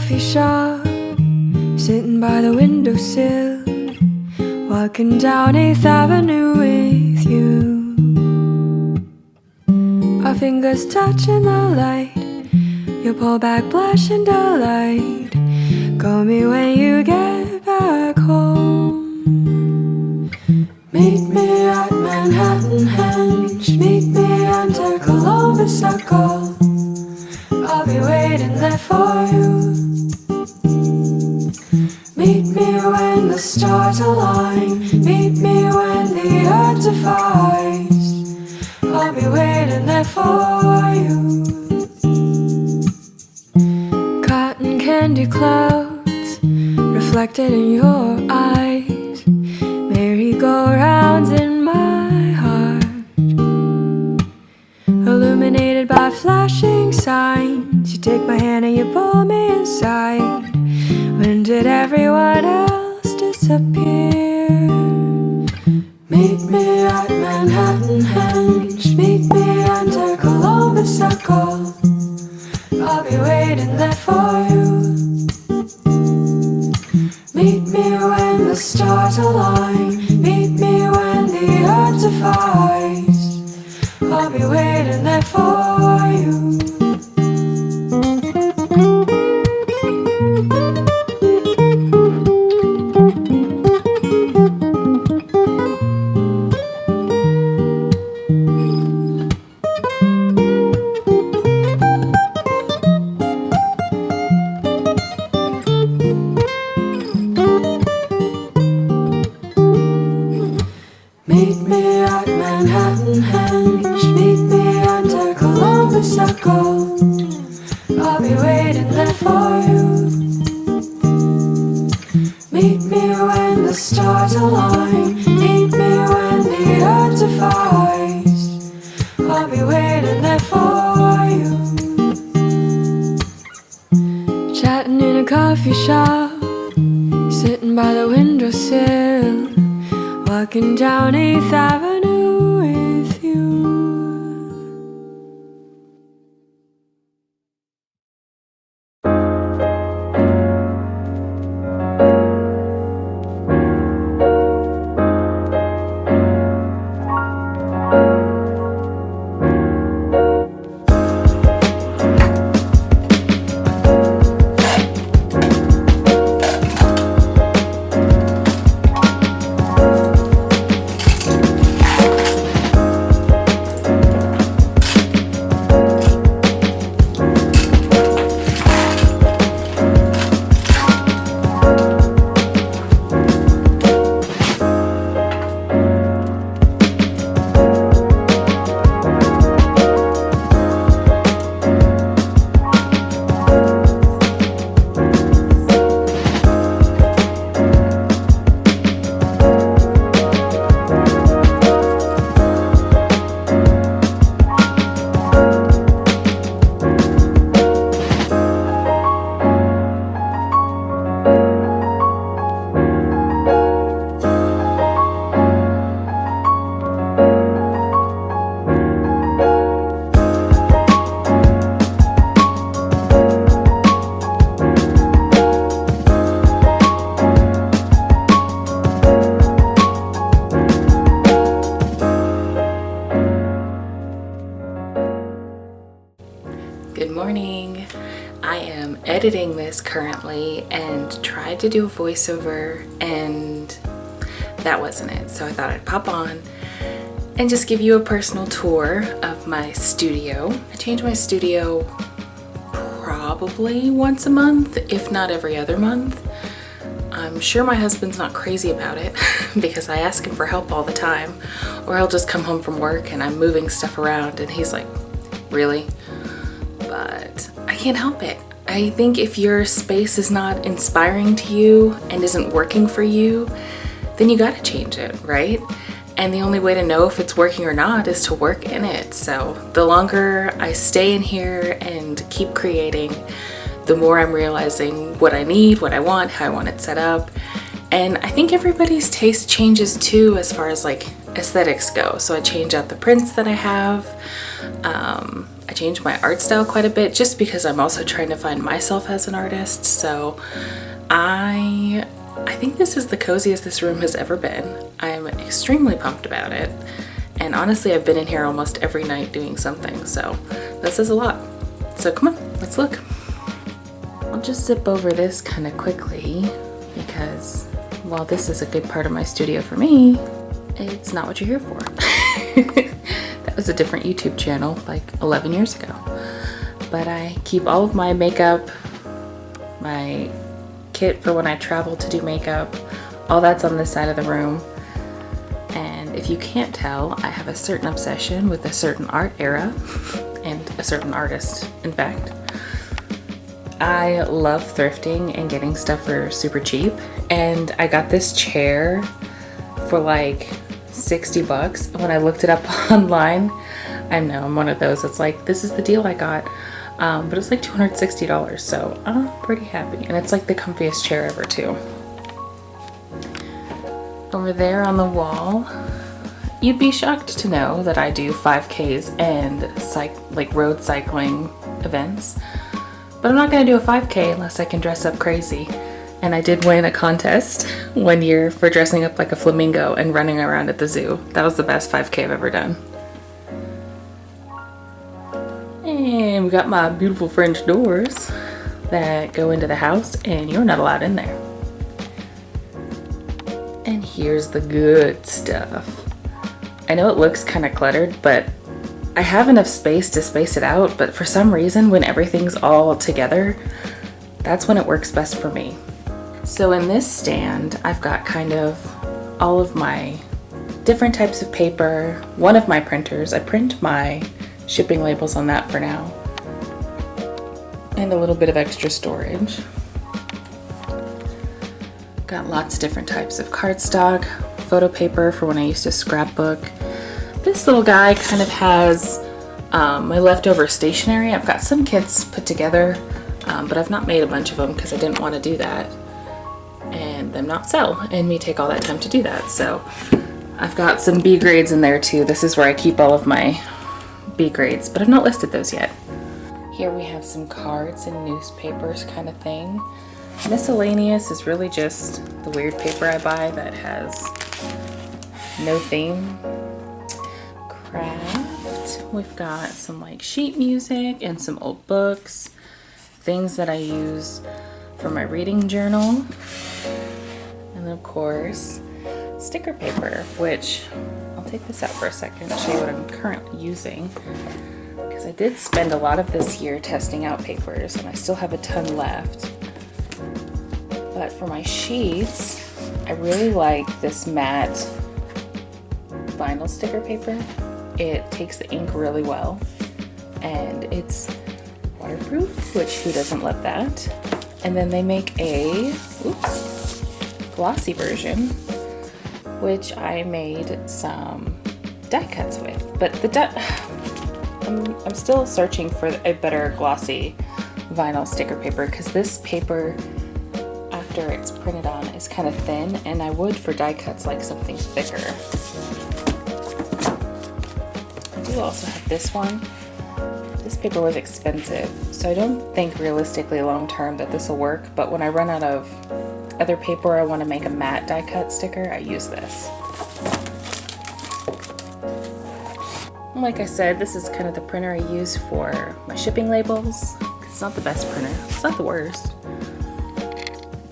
coffee shop, sitting by the windowsill, walking down 8th Avenue with you. Our fingers touching the light, you pull back blush and delight. Call me when you get back home. Meet me at Manhattan Henge, meet me under Columbus Circle. I'll be waiting there for you. Meet me when the stars align, meet me when the earth defies. I'll be waiting there for you. Cotton candy clouds reflected in your eyes, merry-go-rounds in my heart, illuminated by flashing signs. You take my hand and you pull me inside. When did everyone else disappear? Meet me at Manhattan Henge, meet me under Columbus Circle. I'll be waiting there for you. Meet me when the stars align, meet me when the earth defies. I'll be waiting there for you. Meet me at Manhattan Henge, meet me under Columbus Circle. I'll be waiting there for you. Meet me when the stars align, meet me when the earth defies. I'll be waiting there for you. Chatting in a coffee shop, sitting by the windowsill, walking down 8th Avenue with you. Good morning. I am editing this currently and tried to do a voiceover and that wasn't it. So I thought I'd pop on and just give you a personal tour of my studio. I change my studio probably once a month, if not every other month. I'm sure my husband's not crazy about it because I ask him for help all the time, or he'll just come home from work and I'm moving stuff around and he's like, really? But I can't help it. I think if your space is not inspiring to you and isn't working for you, then you gotta change it, right? And the only way to know if it's working or not is to work in it. So the longer I stay in here and keep creating, the more I'm realizing what I need, what I want, how I want it set up. And I think everybody's taste changes too as far as like aesthetics go. So I change out the prints that I have. I changed my art style quite a bit just because I'm also trying to find myself as an artist. So I think this is the coziest this room has ever been. I'm extremely pumped about it. And honestly, I've been in here almost every night doing something, so this is a lot. So come on, let's look. I'll just zip over this kind of quickly because while this is a good part of my studio for me, it's not what you're here for. That was a different YouTube channel like 11 years ago. But I keep all of my makeup, my kit for when I travel to do makeup, all that's on this side of the room. And if you can't tell, I have a certain obsession with a certain art era and a certain artist, in fact. I love thrifting and getting stuff for super cheap. And I got this chair for like 60 bucks. When I looked it up online, I know I'm one of those that's like, this is the deal I got. But it's like $260, so I'm pretty happy. And it's like the comfiest chair ever too. Over there on the wall, you'd be shocked to know that I do 5Ks and like road cycling events. But I'm not gonna do a 5K unless I can dress up crazy. And I did win a contest one year for dressing up like a flamingo and running around at the zoo. That was the best 5K I've ever done. And we got my beautiful French doors that go into the house, and you're not allowed in there. And here's the good stuff. I know it looks kind of cluttered, but I have enough space to space it out, but for some reason when everything's all together, that's when it works best for me. So in this stand, I've got kind of all of my different types of paper, one of my printers. I print my shipping labels on that for now, and a little bit of extra storage. Got lots of different types of cardstock, photo paper for when I used to scrapbook. This little guy kind of has my leftover stationery. I've got some kits put together, but I've not made a bunch of them because I didn't want to do that and them not sell and me take all that time to do that. So I've got some B grades in there too. This is where I keep all of my B grades, but I've not listed those yet. Here we have some cards and newspapers kind of thing. Miscellaneous is really just the weird paper I buy that has no theme. Craft, we've got some like sheet music and some old books, things that I use for my reading journal, and of course sticker paper, which I'll take this out for a second and show you what I'm currently using, because I did spend a lot of this year testing out papers and I still have a ton left. But for my sheets, I really like this matte vinyl sticker paper. It takes the ink really well and it's waterproof, which who doesn't love that? And then they make a glossy version, which I made some die cuts with. But I'm still searching for a better glossy vinyl sticker paper, because this paper, after it's printed on, is kind of thin, and I would for die cuts like something thicker. I do also have this one. This paper was expensive, so I don't think realistically long term that this will work, but when I run out of other paper I want to make a matte die cut sticker, I use this. Like I said, this is kind of the printer I use for my shipping labels. It's not the best printer, it's not the worst.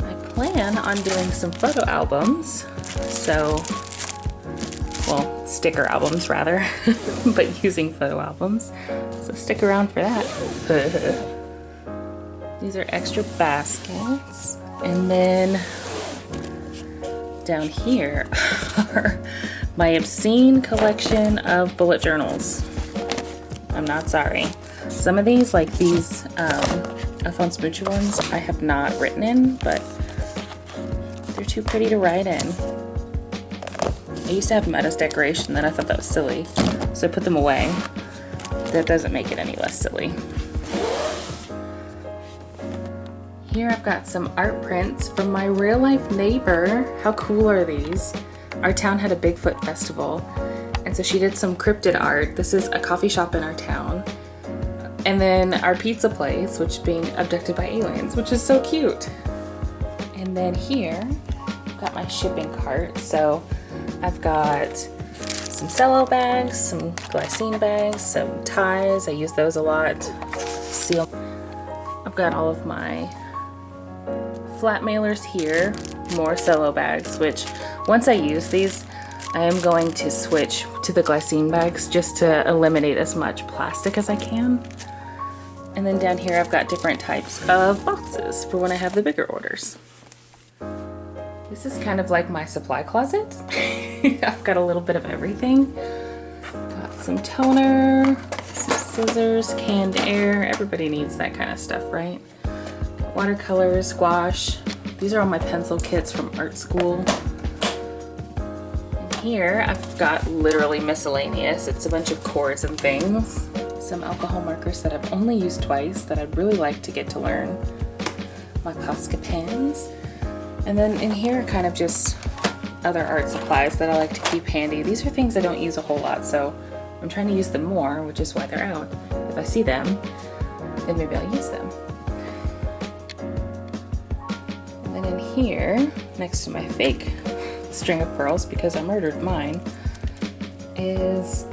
I plan on doing some photo albums, so, well, sticker albums rather, but using photo albums. So stick around for that. These are extra baskets. And then down here are my obscene collection of bullet journals. I'm not sorry. Some of these, like these Alphonse Mucha ones, I have not written in, but they're too pretty to write in. I used to have them as decoration, then I thought that was silly, so I put them away. That doesn't make it any less silly. Here I've got some art prints from my real life neighbor. How cool are these? Our town had a Bigfoot festival, and so she did some cryptid art. This is a coffee shop in our town. And then our pizza place, which is being abducted by aliens, which is so cute. And then here, I've got my shipping cart. So I've got some cello bags, some glycine bags, some ties. I use those a lot. Seal. I've got all of my flat mailers here, more cello bags, which once I use these, I am going to switch to the glycine bags just to eliminate as much plastic as I can. And then down here I've got different types of boxes for when I have the bigger orders. This is kind of like my supply closet. I've got a little bit of everything. Got some toner, some scissors, canned air. Everybody needs that kind of stuff, right? Watercolors, gouache. These are all my pencil kits from art school. And here I've got literally miscellaneous. It's a bunch of cords and things. Some alcohol markers that I've only used twice that I'd really like to get to learn. My Posca pens. And then in here are kind of just other art supplies that I like to keep handy. These are things I don't use a whole lot, so I'm trying to use them more, which is why they're out. If I see them, then maybe I'll use them. And then in here, next to my fake string of pearls, because I murdered mine, is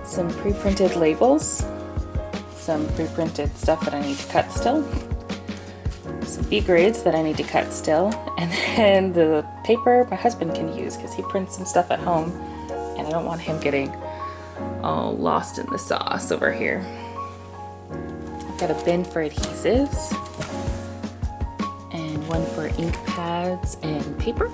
some pre-printed labels, some pre-printed stuff that I need to cut still, some B grades that I need to cut still, and then the paper my husband can use because he prints some stuff at home and I don't want him getting all lost in the sauce over here. I've got a bin for adhesives and one for ink pads and paper.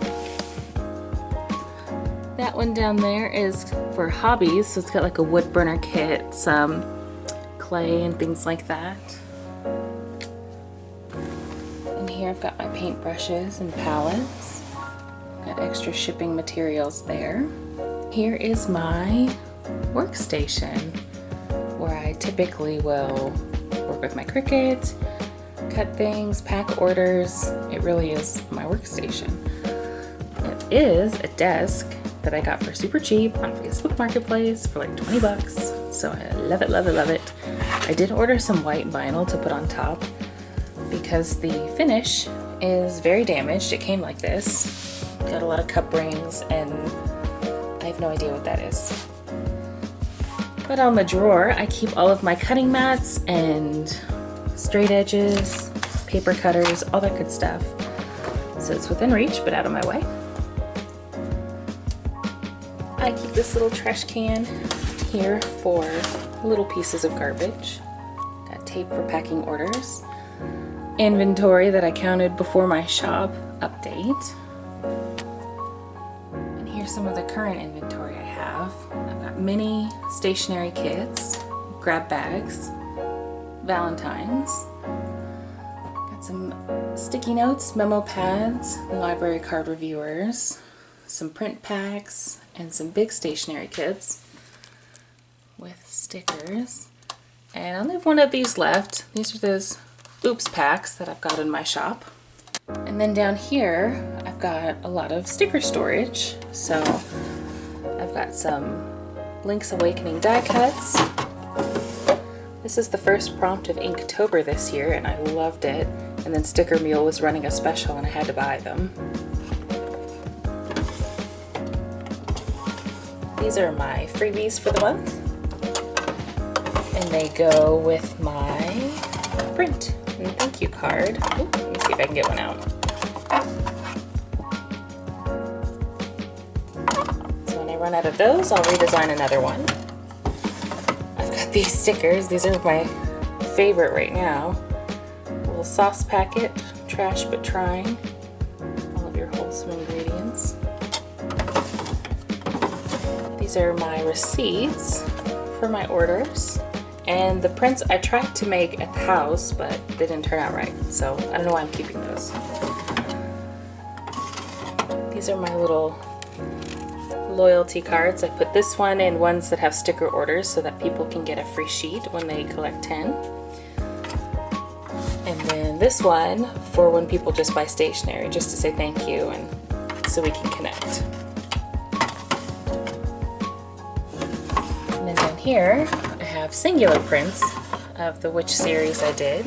That one down there is for hobbies, so it's got like a wood burner kit, some clay and things like that. And here I've got my paint brushes and palettes. Got extra shipping materials there. Here is my workstation, where I typically will work with my Cricut, cut things, pack orders. It really is my workstation. It is a desk that I got for super cheap on Facebook Marketplace for like 20 bucks. So I love it, love it, love it. I did order some white vinyl to put on top because the finish is very damaged. It came like this. Got a lot of cup rings and I have no idea what that is. But on the drawer, I keep all of my cutting mats and straight edges, paper cutters, all that good stuff. So it's within reach, but out of my way. I keep this little trash can here for little pieces of garbage. Got tape for packing orders. Inventory that I counted before my shop update. And here's some of the current inventory I have. I've got mini stationery kits, grab bags, Valentine's. Got some sticky notes, memo pads, library card reviewers, some print packs, and some big stationery kits with stickers. And I only have one of these left. These are those oops packs that I've got in my shop. And then down here, I've got a lot of sticker storage. So I've got some Link's Awakening die cuts. This is the first prompt of Inktober this year and I loved it. And then Sticker Mule was running a special and I had to buy them. These are my freebies for the month, and they go with my print and thank you card. Ooh, let me see if I can get one out. So when I run out of those, I'll redesign another one. I've got these stickers. These are my favorite right now. A little sauce packet, trash but trying. All of your wholesome ingredients. These are my receipts for my orders, and the prints I tried to make at the house but they didn't turn out right, so I don't know why I'm keeping those. These are my little loyalty cards. I put this one in ones that have sticker orders so that people can get a free sheet when they collect 10. And then this one for when people just buy stationery, just to say thank you and so we can connect. And then down here I have singular prints of the which series I did.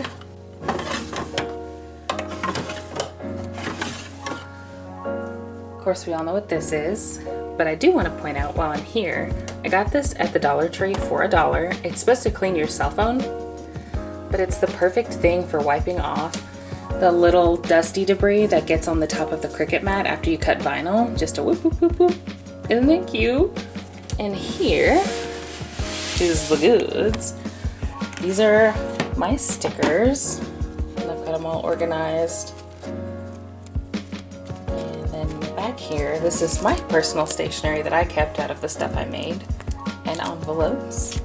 Of course, we all know what this is, but I do want to point out while I'm here, I got this at the Dollar Tree for $1. It's supposed to clean your cell phone, but it's the perfect thing for wiping off the little dusty debris that gets on the top of the Cricut mat after you cut vinyl. Just a whoop, whoop, whoop, whoop. Isn't it cute? And here is the goods. These are my stickers, and I've got them all organized. And then back here, this is my personal stationery that I kept out of the stuff I made, and envelopes.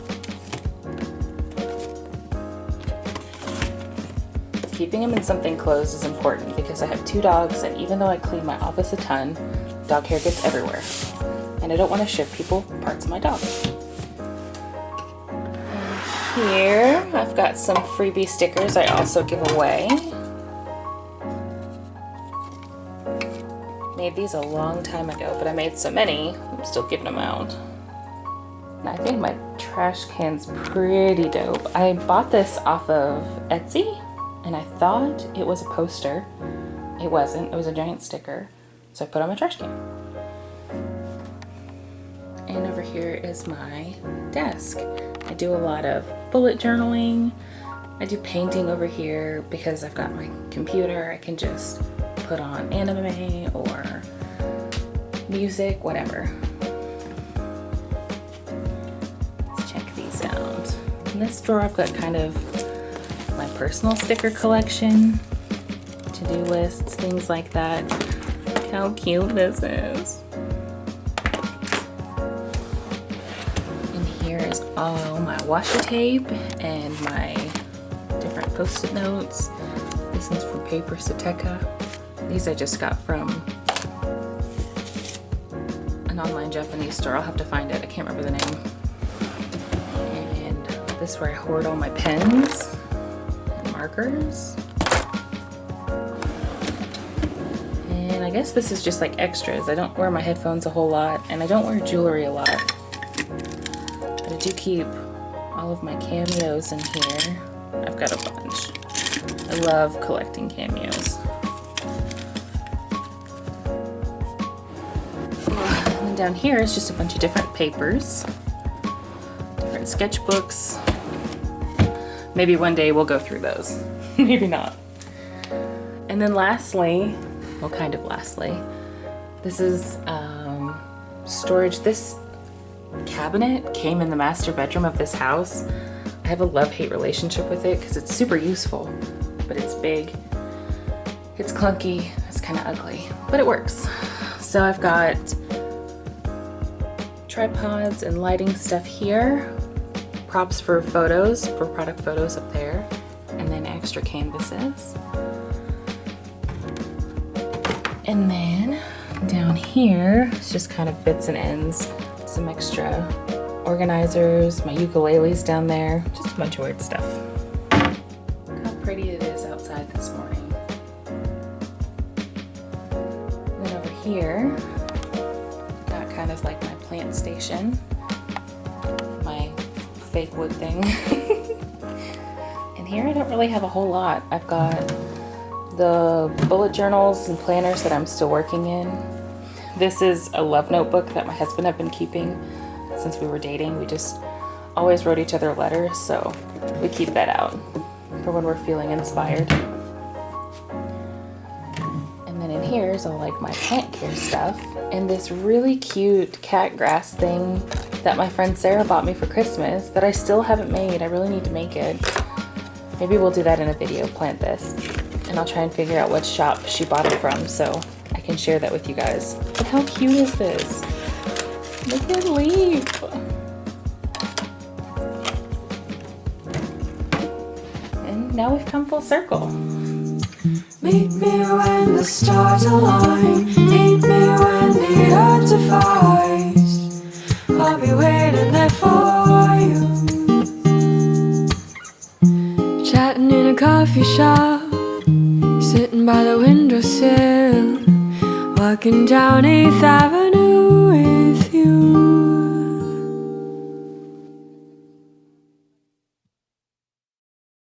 Keeping them in something closed is important because I have 2 dogs, and even though I clean my office a ton, dog hair gets everywhere. And I don't want to ship people parts of my dog. And here, I've got some freebie stickers I also give away. Made these a long time ago, but I made so many, I'm still giving them out. And I think my trash can's pretty dope. I bought this off of Etsy, and I thought it was a poster. It wasn't, it was a giant sticker. So I put it on my trash can. And over here is my desk. I do a lot of bullet journaling. I do painting over here because I've got my computer. I can just put on anime or music, whatever. Let's check these out. In this drawer I've got kind of my personal sticker collection, to-do lists, things like that. Look how cute this is. And here is all my washi tape and my different post-it notes. This one's from Paper Sateca. These I just got from an online Japanese store. I'll have to find it. I can't remember the name. And this is where I hoard all my pens. Markers. And I guess this is just like extras. I don't wear my headphones a whole lot, and I don't wear jewelry a lot. But I do keep all of my cameos in here. I've got a bunch. I love collecting cameos. And then down here is just a bunch of different papers, different sketchbooks. Maybe one day we'll go through those. Maybe not. And then lastly, well, kind of lastly, this is storage. This cabinet came in the master bedroom of this house. I have a love-hate relationship with it because it's super useful, but it's big, it's clunky, it's kind of ugly, but it works. So I've got tripods and lighting stuff here. Props for photos, for product photos up there, and then extra canvases. And then down here, it's just kind of bits and ends, some extra organizers, my ukulele's down there, just a bunch of weird stuff. Look how pretty it is outside this morning. And then over here, got kind of like my plant station, my fake wood thing. And here I don't really have a whole lot. I've got the bullet journals and planners that I'm still working in. This is a love notebook that my husband and I have been keeping since we were dating. We just always wrote each other letters, so we keep that out for when we're feeling inspired. And then in here is all like my plant care stuff and this really cute cat grass thing that my friend Sarah bought me for Christmas that I still haven't made. I really need to make it. Maybe we'll do that in a video, plant this. And I'll try and figure out what shop she bought it from so I can share that with you guys. Look how cute is this? Look at the leaf. And now we've come full circle. Meet me when the stars align. Meet me when the earth divides. I'll be waiting there for you. Chatting in a coffee shop, sitting by the windowsill, walking down 8th Avenue.